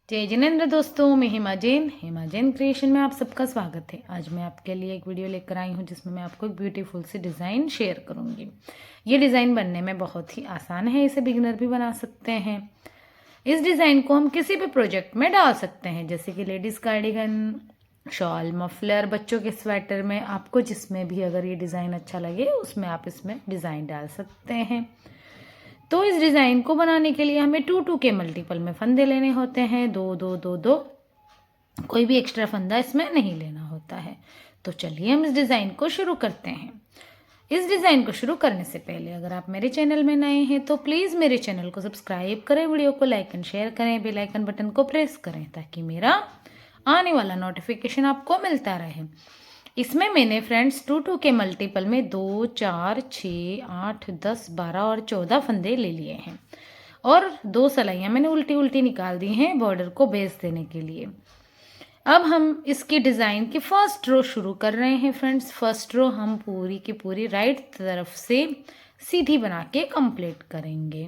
जय जिनेंद्र दोस्तों, मैं हेमा जैन क्रिएशन में आप सबका स्वागत है। आज मैं आपके लिए एक वीडियो लेकर आई हूँ जिसमें मैं आपको एक ब्यूटीफुल सी डिज़ाइन शेयर करूँगी। ये डिज़ाइन बनने में बहुत ही आसान है, इसे बिगिनर भी बना सकते हैं। इस डिज़ाइन को हम किसी भी प्रोजेक्ट में डाल सकते हैं, जैसे कि लेडीज़ कार्डिगन, शॉल, मफलर, बच्चों के स्वेटर में, आपको जिसमें भी अगर ये डिज़ाइन अच्छा लगे उसमें आप इसमें डिज़ाइन डाल सकते हैं। तो इस डिज़ाइन को बनाने के लिए हमें 2-2 के मल्टीपल में फंदे लेने होते हैं, 2-2-2-2। कोई भी एक्स्ट्रा फंदा इसमें नहीं लेना होता है। तो चलिए हम इस डिज़ाइन को शुरू करते हैं। इस डिज़ाइन को शुरू करने से पहले अगर आप मेरे चैनल में नए हैं तो प्लीज़ मेरे चैनल को सब्सक्राइब करें, वीडियो को लाइक एंड शेयर करें, बेल आइकन बटन को प्रेस करें ताकि मेरा आने वाला नोटिफिकेशन आपको मिलता रहे। इसमें मैंने फ्रेंड्स 2-2 के मल्टीपल में 2, 4, 6, 8, 10, 12 और 14 फंदे ले लिए हैं और 2 सलाइयाँ मैंने उल्टी उल्टी निकाल दी हैं बॉर्डर को बेस देने के लिए। अब हम इसकी डिज़ाइन की फर्स्ट रो शुरू कर रहे हैं फ्रेंड्स। फर्स्ट रो हम पूरी की पूरी राइट तरफ से सीधी बना के कंप्लीट करेंगे।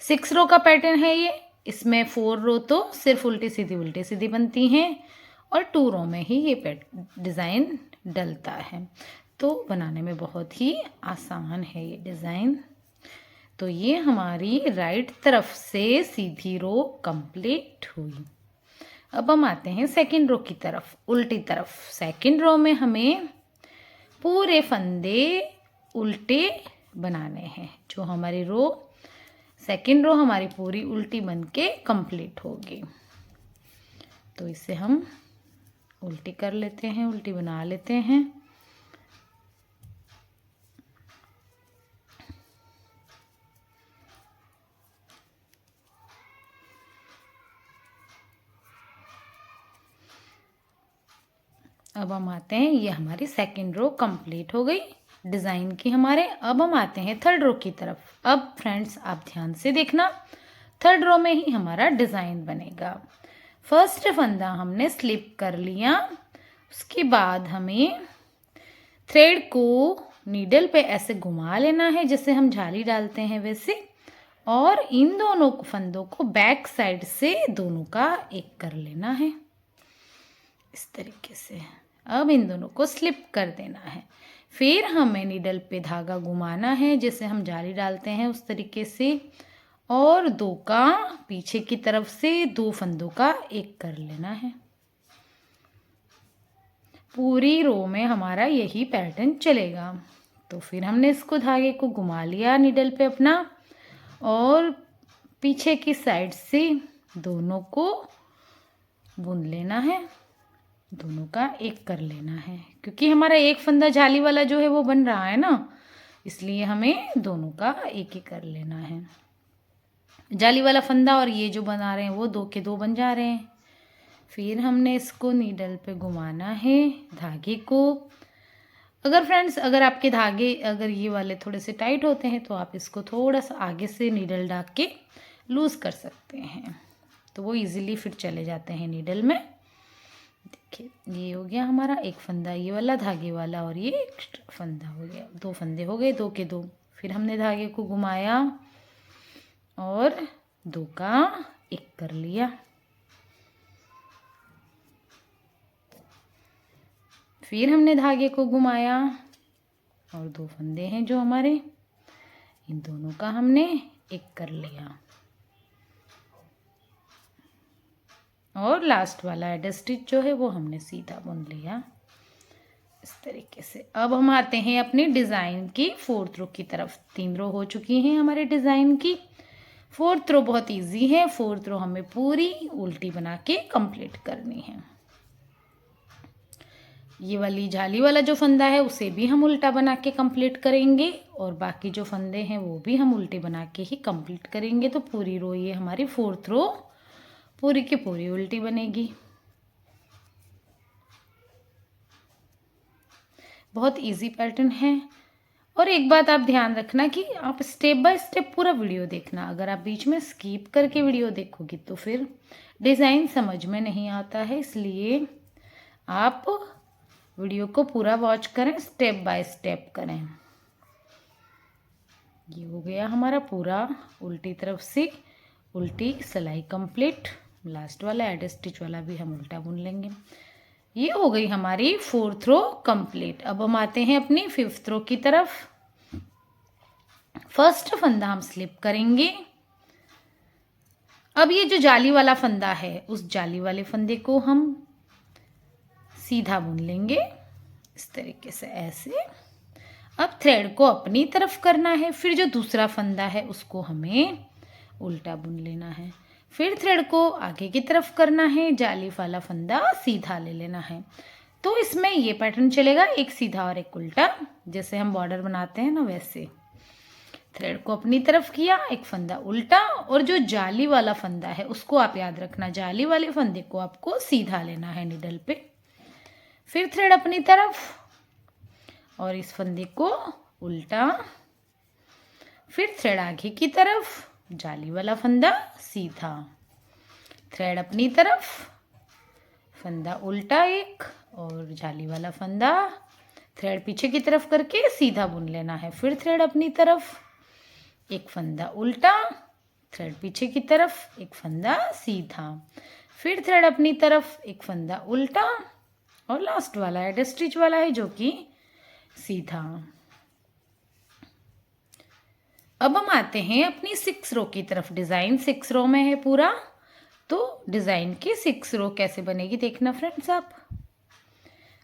6 रो का पैटर्न है ये। इसमें 4 रो तो सिर्फ उल्टी सीधी बनती हैं और 2 रो में ही ये डिज़ाइन डलता है। तो बनाने में बहुत ही आसान है ये डिज़ाइन। तो ये हमारी राइट तरफ से सीधी रो कंप्लीट हुई। अब हम आते हैं सेकंड रो की तरफ, उल्टी तरफ। सेकंड रो में हमें पूरे फंदे उल्टे बनाने हैं। जो हमारी रो सेकंड रो हमारी पूरी उल्टी बन के कंप्लीट होगी। तो इसे हम उल्टी कर लेते हैं, उल्टी बना लेते हैं। अब हम आते हैं, ये हमारी सेकंड रो कंप्लीट हो गई डिज़ाइन की हमारे। अब हम आते हैं थर्ड रो की तरफ। अब फ्रेंड्स आप ध्यान से देखना, थर्ड रो में ही हमारा डिज़ाइन बनेगा। फर्स्ट फंदा हमने स्लिप कर लिया, उसके बाद हमें थ्रेड को नीडल पे ऐसे घुमा लेना है जैसे हम झाली डालते हैं वैसे, और इन दोनों फंदों को बैक साइड से दोनों का एक कर लेना है इस तरीके से। अब इन दोनों को स्लिप कर देना है। फिर हमें नीडल पे धागा घुमाना है जैसे हम जाली डालते हैं उस तरीके से, और 2 का पीछे की तरफ से 2 फंदों का एक कर लेना है। पूरी रो में हमारा यही पैटर्न चलेगा। तो फिर हमने इसको धागे को घुमा लिया नीडल पे अपना, और पीछे की साइड से दोनों को बुन लेना है, दोनों का एक कर लेना है। क्योंकि हमारा एक फंदा जाली वाला जो है वो बन रहा है ना, इसलिए हमें दोनों का एक ही कर लेना है। जाली वाला फंदा और ये जो बना रहे हैं वो 2 के 2 बन जा रहे हैं। फिर हमने इसको नीडल पे घुमाना है धागे को। अगर फ्रेंड्स अगर आपके धागे अगर ये वाले थोड़े से टाइट होते हैं तो आप इसको थोड़ा सा आगे से नीडल डाल के लूज़ कर सकते हैं, तो वो इजीली फिर चले जाते हैं नीडल में। देखिए ये हो गया हमारा एक फंदा ये वाला धागे वाला, और ये एक्स्ट्रा फंदा हो गया। 2 फंदे हो गए 2 के 2। फिर हमने धागे को घुमाया और 2 का एक कर लिया। फिर हमने धागे को घुमाया और 2 फंदे हैं जो हमारे, इन दोनों का हमने एक कर लिया, और लास्ट वाला एड स्टिच जो है वो हमने सीधा बुन लिया इस तरीके से। अब हम आते हैं अपनी डिज़ाइन की 4th रो की तरफ। 3 रो हो चुकी हैं हमारे डिज़ाइन की। 4th रो बहुत इजी है। 4th रो हमें पूरी उल्टी बना के कंप्लीट करनी है। ये वाली जाली वाला जो फंदा है उसे भी हम उल्टा बना के कंप्लीट करेंगे, और बाकी जो फंदे हैं वो भी हम उल्टे बना के ही कंप्लीट करेंगे। तो पूरी रो ये हमारी 4th रो पूरी की पूरी उल्टी बनेगी। बहुत इजी पैटर्न है। और एक बात आप ध्यान रखना कि आप स्टेप बाय स्टेप पूरा वीडियो देखना। अगर आप बीच में स्किप करके वीडियो देखोगे तो फिर डिज़ाइन समझ में नहीं आता है, इसलिए आप वीडियो को पूरा वॉच करें, स्टेप बाय स्टेप करें। ये हो गया हमारा पूरा उल्टी तरफ से उल्टी सिलाई कंप्लीट। लास्ट वाला एड स्टिच वाला भी हम उल्टा बुन लेंगे। ये हो गई हमारी 4th रो कंप्लीट। अब हम आते हैं अपनी 5th रो की तरफ। फर्स्ट फंदा हम स्लिप करेंगे। अब ये जो जाली वाला फंदा है, उस जाली वाले फंदे को हम सीधा बुन लेंगे इस तरीके से, ऐसे। अब थ्रेड को अपनी तरफ करना है, फिर जो दूसरा फंदा है उसको हमें उल्टा बुन लेना है। फिर थ्रेड को आगे की तरफ करना है, जाली वाला फंदा सीधा ले लेना है। तो इसमें ये पैटर्न चलेगा, एक सीधा और एक उल्टा, जैसे हम बॉर्डर बनाते हैं ना वैसे। थ्रेड को अपनी तरफ किया, एक फंदा उल्टा, और जो जाली वाला फंदा है उसको आप याद रखना, जाली वाले फंदे को आपको सीधा लेना है नीडल पे। फिर थ्रेड अपनी तरफ और इस फंदे को उल्टा, फिर थ्रेड आगे की तरफ, जाली वाला फंदा सीधा, थ्रेड अपनी तरफ, फंदा उल्टा एक और जाली वाला फंदा, थ्रेड पीछे की तरफ करके सीधा बुन लेना है। फिर थ्रेड अपनी तरफ, एक फंदा उल्टा, थ्रेड पीछे की तरफ, एक फंदा सीधा, फिर थ्रेड अपनी तरफ, एक फंदा उल्टा, और लास्ट वाला एड स्टिच वाला है जो कि सीधा। अब हम आते हैं अपनी 6 रो की तरफ। डिज़ाइन 6 रो में है पूरा, तो डिज़ाइन की 6 रो कैसे बनेगी देखना फ्रेंड्स आप।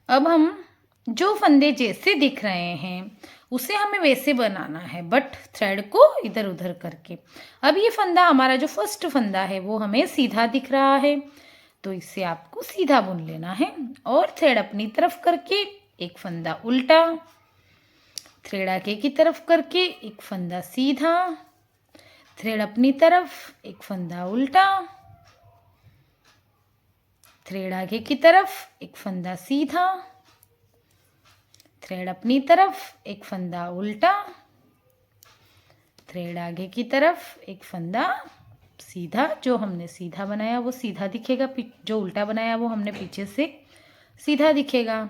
अब हम जो फंदे जैसे दिख रहे हैं उसे हमें वैसे बनाना है, बट थ्रेड को इधर उधर करके। अब ये फंदा हमारा जो फर्स्ट फंदा है वो हमें सीधा दिख रहा है, तो इसे आपको सीधा बुन लेना है। और थ्रेड अपनी तरफ करके एक फंदा उल्टा, थ्रेड आगे की तरफ करके एक फंदा सीधा, थ्रेड अपनी तरफ, एक फंदा उल्टा, थ्रेड आगे की तरफ, एक फंदा सीधा, थ्रेड अपनी तरफ, एक फंदा उल्टा, थ्रेड आगे की तरफ, एक फंदा सीधा। जो हमने सीधा बनाया वो सीधा दिखेगा, जो उल्टा बनाया वो हमने पीछे से सीधा दिखेगा।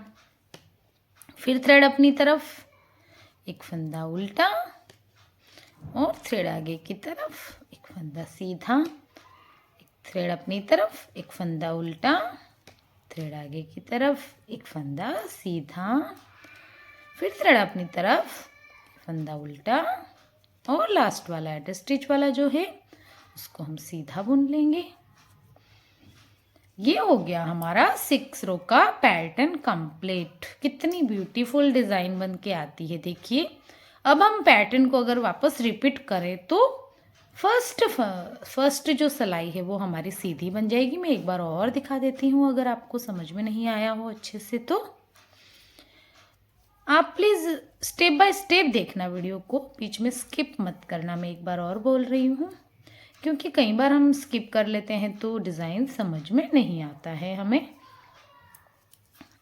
फिर थ्रेड अपनी तरफ, एक फंदा उल्टा, और थ्रेड आगे की तरफ, एक फंदा सीधा, एक थ्रेड अपनी तरफ, एक फंदा उल्टा, थ्रेड आगे की तरफ, एक फंदा सीधा, फिर थ्रेड अपनी तरफ, फंदा उल्टा, और लास्ट वाला एड स्टिच वाला जो है उसको हम सीधा बुन लेंगे। ये हो गया हमारा 6 रो का पैटर्न कंप्लीट। कितनी ब्यूटीफुल डिज़ाइन बन के आती है देखिए। अब हम पैटर्न को अगर वापस रिपीट करें तो फर्स्ट जो सिलाई है वो हमारी सीधी बन जाएगी। मैं एक बार और दिखा देती हूँ, अगर आपको समझ में नहीं आया हो अच्छे से तो आप प्लीज़ स्टेप बाय स्टेप देखना वीडियो को, बीच में स्किप मत करना। मैं एक बार और बोल रही हूँ, क्योंकि कई बार हम स्किप कर लेते हैं तो डिज़ाइन समझ में नहीं आता है हमें,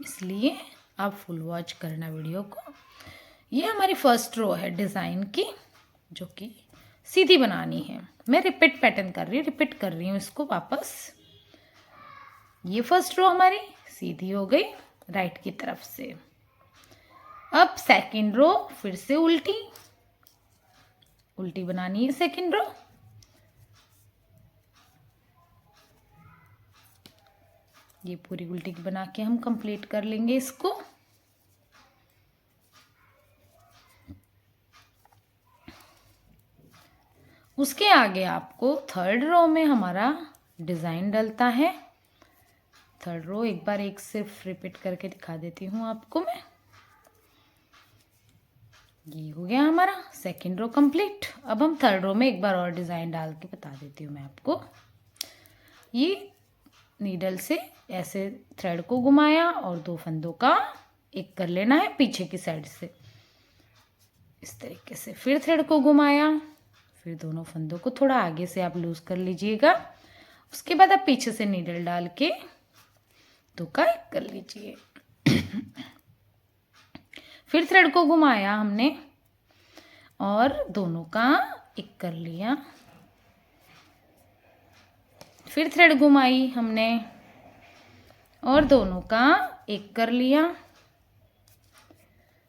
इसलिए आप फुल वॉच करना वीडियो को। ये हमारी फर्स्ट रो है डिज़ाइन की, जो कि सीधी बनानी है। मैं रिपीट पैटर्न रिपीट कर रही हूँ इसको वापस। ये फर्स्ट रो हमारी सीधी हो गई राइट की तरफ से। अब सेकंड रो फिर से उल्टी बनानी है सेकंड रो। ये पूरी उल्टी बना के हम कंप्लीट कर लेंगे इसको। उसके आगे आपको थर्ड रो में हमारा डिज़ाइन डलता है। थर्ड रो एक बार एक सिर्फ रिपीट करके दिखा देती हूँ आपको मैं। ये हो गया हमारा सेकंड रो कंप्लीट। अब हम थर्ड रो में एक बार और डिज़ाइन डाल के बता देती हूँ मैं आपको। ये नीडल से ऐसे थ्रेड को घुमाया और 2 फंदों का एक कर लेना है पीछे की साइड से इस तरीके से। फिर थ्रेड को घुमाया, फिर दोनों फंदों को थोड़ा आगे से आप लूज कर लीजिएगा। उसके बाद आप पीछे से नीडल डाल के 2 का एक कर लीजिए। फिर थ्रेड को घुमाया हमने और दोनों का एक कर लिया। फिर थ्रेड घुमाई हमने और दोनों का एक कर लिया।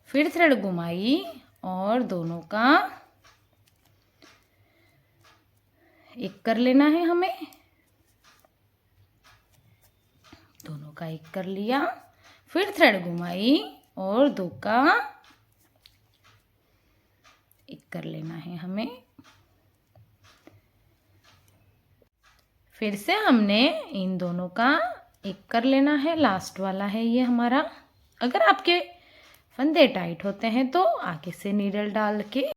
फिर थ्रेड घुमाई और दोनों का एक कर लेना है हमें, दोनों का एक कर लिया, फिर थ्रेड घुमाई और दो का एक कर लेना है हमें। फिर से हमने इन दोनों का एक कर लेना है, लास्ट वाला है ये हमारा। अगर आपके फंदे टाइट होते हैं तो आगे से नीडल डाल के